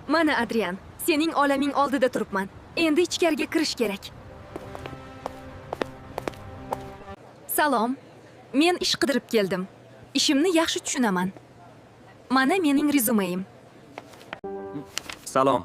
Mana Adrian, sening olaming oldida turibman. Endi ichkariga kirish kerak. Salom. Men ish qidirib keldim. Ishimni yaxshi tushunaman. Mana mening rezumeim. Salom.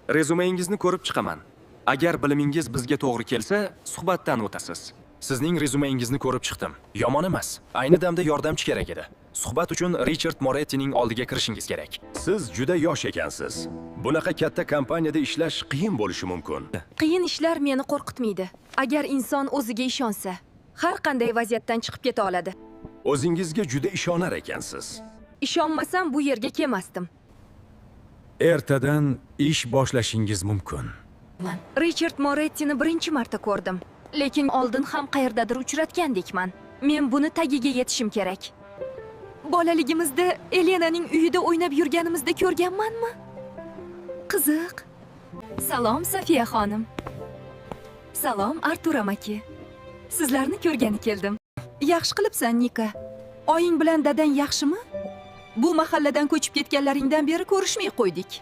Rezumengizni ko'rib chiqaman. Agar bilimingiz bizga to'g'ri kelsa, suhbatdan o'tasiz. Sizning rezumengizni ko'rib chiqdim. Yomon emas. Ayni damda yordamchi kerak edi. Suhbat uchun Richard Morettining oldiga kirishingiz kerak. Siz juda yosh ekansiz. Bunaqa katta kompaniyada ishlash qiyin bo'lishi mumkin. Qiyin ishlar meni qo'rqitmaydi. Agar inson o'ziga ishonsa, har qanday vaziyatdan chiqib keta oladi. O'zingizga juda ishonar ekansiz. Ishonmasam bu yerga kelmasdim. Ertadan ish boshlashingiz mumkin. Richard Morettini birinchi marta ko'rdim. Lekin oldin ham qayerdadir uchratgandekman. Men buni tagiga yetishim kerak. Bolaligimizda Elenaning uyida o'ynab yurganimizda ko'rganmanmi? Qiziq. Salom Safiya xonim. Salom Artur amaki. Sizlarni ko'rgani keldim. Yaxshi qilibsan, Nika. Oying bilan dadang yaxshimi? Bu mahalladan ko'chib ketganlaringdan beri ko'rishmay qo'ydik.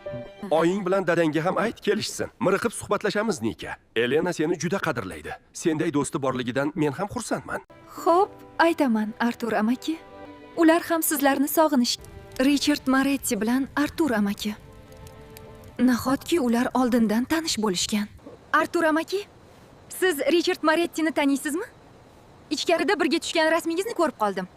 Oying bilan dadangga ham ayt kelishsin. Miriqib suhbatlashamiz Nika. Elena seni juda qadrlaydi. Senday do'sti borligidan men ham xursandman. Xo'p, aytaman Artur amaki. Ular ham sizlarni sog'inish. Richard Moretti bilan Artur amaki. Nahotki ular oldindan tanish bo'lishgan. Artur amaki, siz Richard Morettini taniysizmi? Ichkarida birga tushgan rasmingizni ko'rib qoldim.